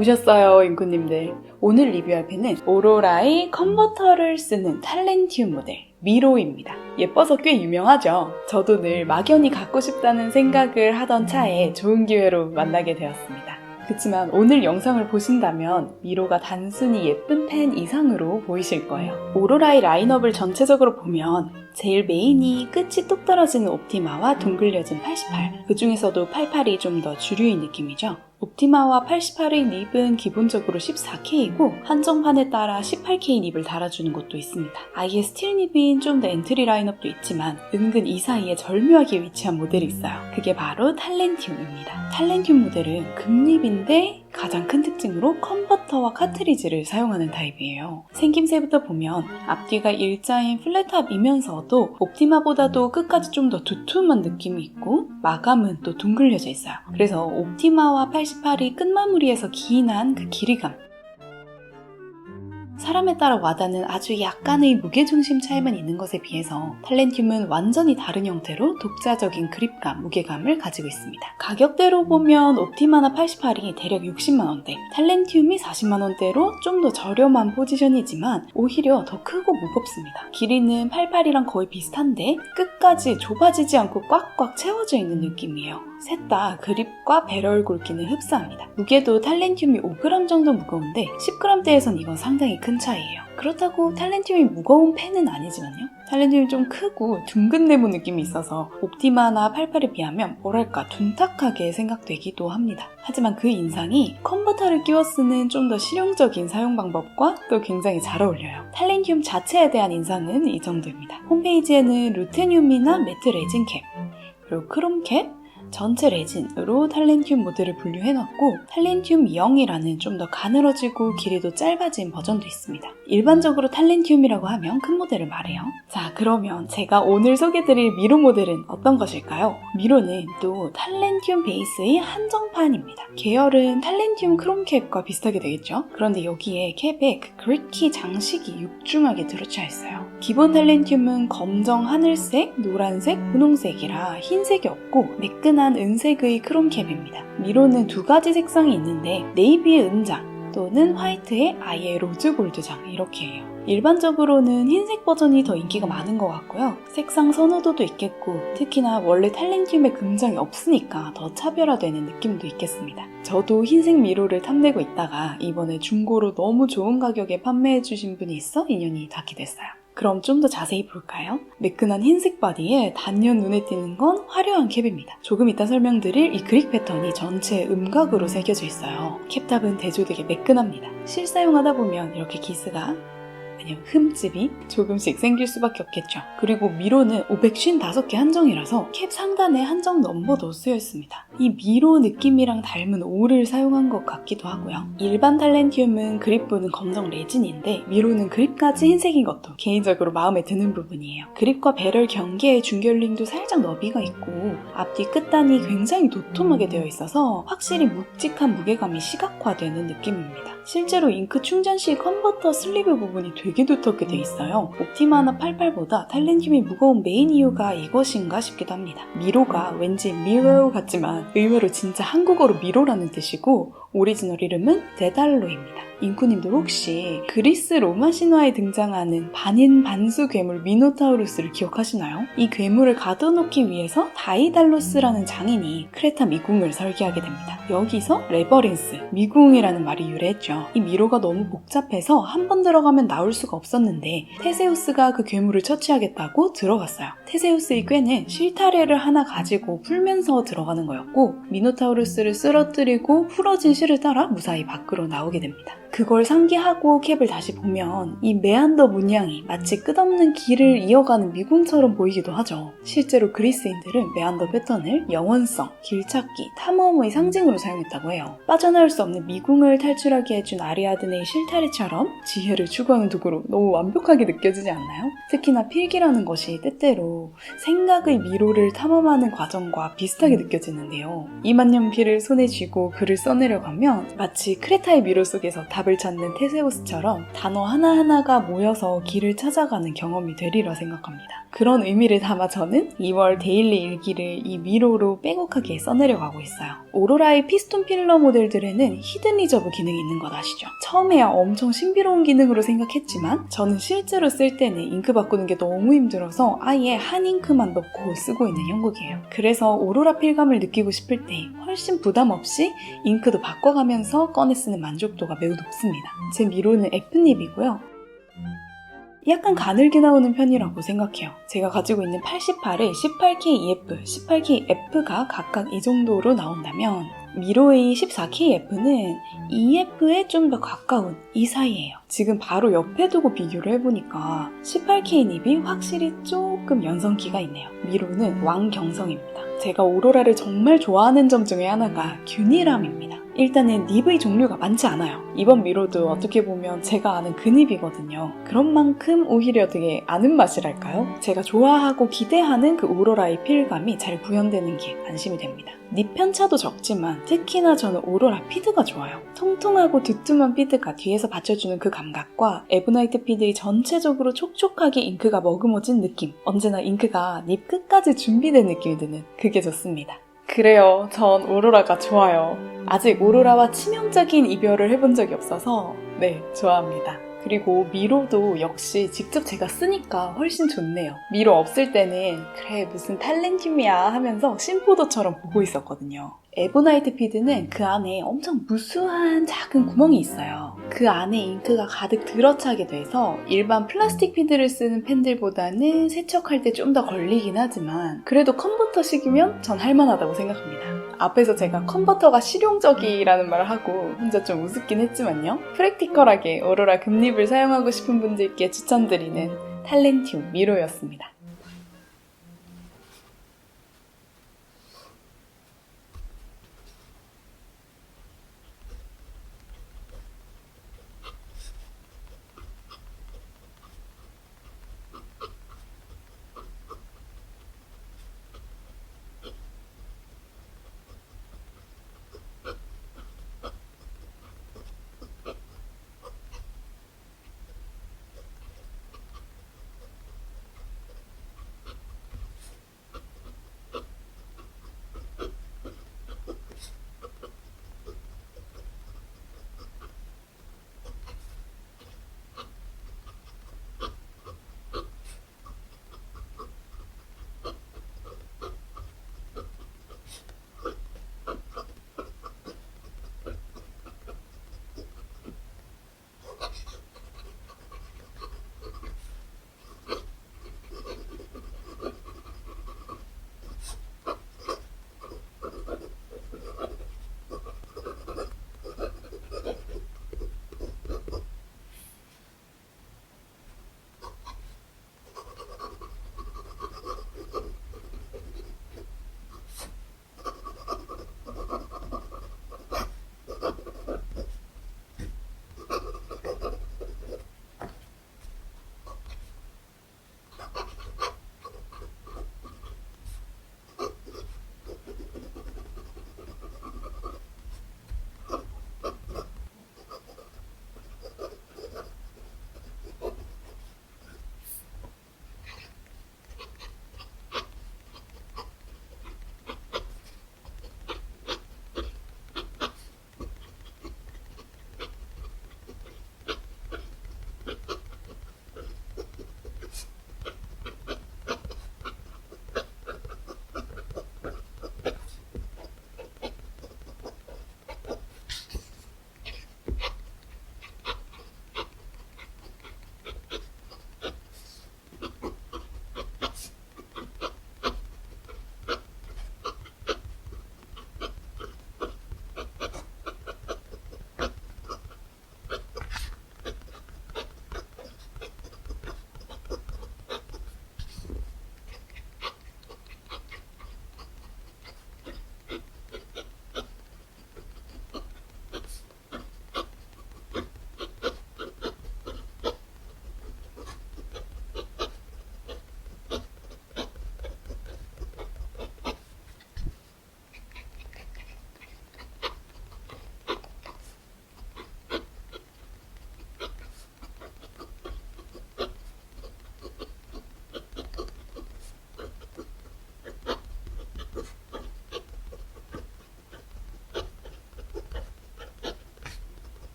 오셨어요, 인쿠님들. 오늘 리뷰할 펜은 오로라의 컨버터를 쓰는 탈렌티움 모델 미로입니다. 예뻐서 꽤 유명하죠. 저도 늘 막연히 갖고 싶다는 생각을 하던 차에 좋은 기회로 만나게 되었습니다. 그치만 오늘 영상을 보신다면 미로가 단순히 예쁜 펜 이상으로 보이실 거예요. 오로라의 라인업을 전체적으로 보면 제일 메인이 끝이 뚝 떨어지는 옵티마와 둥글려진 88, 그 중에서도 88이 좀 더 주류인 느낌이죠. 옵티마와 88의 닙은 기본적으로 14K이고 한정판에 따라 18K 닙을 달아주는 곳도 있습니다. 아예 스틸 닙인 좀 더 엔트리 라인업도 있지만 은근 이 사이에 절묘하게 위치한 모델이 있어요. 그게 바로 탈렌티움입니다. 탈렌티움 모델은 금닙인데 가장 큰 특징으로 컨버터와 카트리지를 사용하는 타입이에요. 생김새부터 보면 앞뒤가 일자인 플랫탑이면서도 옵티마보다도 끝까지 좀 더 두툼한 느낌이 있고 마감은 또 둥글려져 있어요. 그래서 옵티마와 88이 끝마무리에서 기인한 그 길이감, 사람에 따라 와닿는 아주 약간의 무게중심 차이만 있는 것에 비해서 탈렌티움은 완전히 다른 형태로 독자적인 그립감, 무게감을 가지고 있습니다. 가격대로 보면 옵티마나 88이 대략 60만원대, 탈렌티움이 40만원대로 좀 더 저렴한 포지션이지만 오히려 더 크고 무겁습니다. 길이는 88이랑 거의 비슷한데 끝까지 좁아지지 않고 꽉꽉 채워져 있는 느낌이에요. 셋 다 그립과 배럴 굵기는 흡사합니다. 무게도 탈렌티움이 5g 정도 무거운데 10g대에선 이건 상당히 큰 차이예요. 그렇다고 탈렌티움이 무거운 펜은 아니지만요. 탈렌티움이 좀 크고 둥근 네모 느낌이 있어서 옵티마나 88에 비하면 뭐랄까 둔탁하게 생각되기도 합니다. 하지만 그 인상이 컨버터를 끼워 쓰는 좀 더 실용적인 사용 방법과 또 굉장히 잘 어울려요. 탈렌티움 자체에 대한 인상은 이 정도입니다. 홈페이지에는 루테늄이나 매트 레진 캡, 그리고 크롬 캡, 전체 레진으로 탈렌티움 모델을 분류해놨고 탈렌티움 0이라는 좀 더 가늘어지고 길이도 짧아진 버전도 있습니다. 일반적으로 탈렌티움이라고 하면 큰 모델을 말해요. 자, 그러면 제가 오늘 소개드릴 미로 모델은 어떤 것일까요? 미로는 또 탈렌티움 베이스의 한정판입니다. 계열은 탈렌티움 크롬캡과 비슷하게 되겠죠? 그런데 여기에 캡에 그 그릿키 장식이 육중하게 들어차 있어요. 기본 탈렌티움은 검정 하늘색, 노란색, 분홍색이라 흰색이 없고 매끈한 은색의 크롬캡입니다. 미로는 두 가지 색상이 있는데 네이비의 은장 또는 화이트의 아예 로즈 골드장 이렇게 해요. 일반적으로는 흰색 버전이 더 인기가 많은 것 같고요. 색상 선호도도 있겠고 특히나 원래 탈렌티움에 금장이 없으니까 더 차별화되는 느낌도 있겠습니다. 저도 흰색 미로를 탐내고 있다가 이번에 중고로 너무 좋은 가격에 판매해주신 분이 있어 인연이 닿게 됐어요. 그럼 좀 더 자세히 볼까요? 매끈한 흰색 바디에 단연 눈에 띄는 건 화려한 캡입니다. 조금 이따 설명드릴 이 그릭 패턴이 전체에 음각으로 새겨져 있어요. 캡탑은 대조되게 매끈합니다. 실사용하다 보면 이렇게 기스가 흠집이 조금씩 생길 수밖에 없겠죠. 그리고 미로는 555개 한정이라서 캡 상단에 한정 넘버도 쓰여 있습니다. 이 미로 느낌이랑 닮은 올을 사용한 것 같기도 하고요. 일반 탈렌티움은 그립부는 검정 레진인데 미로는 그립까지 흰색인 것도 개인적으로 마음에 드는 부분이에요. 그립과 배럴 경계에 준결링도 살짝 너비가 있고 앞뒤 끝단이 굉장히 도톰하게 되어 있어서 확실히 묵직한 무게감이 시각화되는 느낌입니다. 실제로 잉크 충전 시 컨버터 슬리브 부분이 되게 두텁게 돼 있어요. 옵티마나 88보다 탈렌티움이 무거운 메인 이유가 이것인가 싶기도 합니다. 미로가 왠지 미러 같지만 의외로 진짜 한국어로 미로라는 뜻이고 오리지널 이름은 데달로입니다. 인쿠님들 혹시 그리스 로마 신화에 등장하는 반인 반수 괴물 미노타우루스를 기억하시나요? 이 괴물을 가둬놓기 위해서 다이달로스라는 장인이 크레타 미궁을 설계하게 됩니다. 여기서 레버린스, 미궁이라는 말이 유래했죠. 이 미로가 너무 복잡해서 한 번 들어가면 나올 수가 없었는데 테세우스가 그 괴물을 처치하겠다고 들어갔어요. 테세우스의 꾀는 실타래를 하나 가지고 풀면서 들어가는 거였고 미노타우루스를 쓰러뜨리고 풀어진 실을 따라 무사히 밖으로 나오게 됩니다. 그걸 상기하고 캡을 다시 보면 이 메안더 문양이 마치 끝없는 길을 이어가는 미궁처럼 보이기도 하죠. 실제로 그리스인들은 메안더 패턴을 영원성, 길찾기, 탐험의 상징으로 사용했다고 해요. 빠져나올 수 없는 미궁을 탈출하게 해준 아리아드네의 실타래처럼 지혜를 추구하는 도구로 너무 완벽하게 느껴지지 않나요? 특히나 필기라는 것이 때때로 생각의 미로를 탐험하는 과정과 비슷하게 느껴지는데요. 2만 년 피를 손에 쥐고 글을 써내려가면 마치 크레타의 미로 속에서 답을 찾는 테세우스처럼 단어 하나하나가 모여서 길을 찾아가는 경험이 되리라 생각합니다. 그런 의미를 담아 저는 2월 데일리 일기를 이 미로로 빼곡하게 써내려가고 있어요. 오로라의 피스톤 필러 모델들에는 히든 리저브 기능이 있는 것 아시죠? 처음에야 엄청 신비로운 기능으로 생각했지만 저는 실제로 쓸 때는 잉크 바꾸는 게 너무 힘들어서 아예 한 잉크만 넣고 쓰고 있는 형국이에요. 그래서 오로라 필감을 느끼고 싶을 때 훨씬 부담 없이 잉크도 바꿔가면서 꺼내 쓰는 만족도가 매우 높습니다. 제 미로는 F닙이고요. 약간 가늘게 나오는 편이라고 생각해요. 제가 가지고 있는 88에 18K EF, 18K F가 각각 이 정도로 나온다면 미로의 14K F는 EF에 좀 더 가까운 이 사이예요. 지금 바로 옆에 두고 비교를 해보니까 18K 닙이 확실히 조금 연성기가 있네요. 미로는 왕경성입니다. 제가 오로라를 정말 좋아하는 점 중에 하나가 균일함입니다. 일단은 닙의 종류가 많지 않아요. 이번 미로도 어떻게 보면 제가 아는 그 닙이거든요. 그런 만큼 오히려 되게 아는 맛이랄까요? 제가 좋아하고 기대하는 그 오로라의 필감이 잘 구현되는 게 안심이 됩니다. 닙 편차도 적지만 특히나 저는 오로라 피드가 좋아요. 통통하고 두툼한 피드가 뒤에서 받쳐주는 그 감각과 에브나이트 피드의 전체적으로 촉촉하게 잉크가 머금어진 느낌. 언제나 잉크가 닙 끝까지 준비된 느낌이 드는 그게 좋습니다. 그래요. 전 오로라가 좋아요. 아직 오로라와 치명적인 이별을 해본 적이 없어서 네, 좋아합니다. 그리고 미로도 역시 직접 제가 쓰니까 훨씬 좋네요. 미로 없을 때는 그래 무슨 탈렌팀이야 하면서 심포도처럼 보고 있었거든요. 에보나이트 피드는 그 안에 엄청 무수한 작은 구멍이 있어요. 그 안에 잉크가 가득 들어차게 돼서 일반 플라스틱 피드를 쓰는 펜들보다는 세척할 때 좀 더 걸리긴 하지만 그래도 컨버터식이면 전 할만하다고 생각합니다. 앞에서 제가 컨버터가 실용적이라는 말을 하고 혼자 좀 우습긴 했지만요. 프랙티컬하게 오로라 금립을 사용하고 싶은 분들께 추천드리는 탈렌티움 미로였습니다.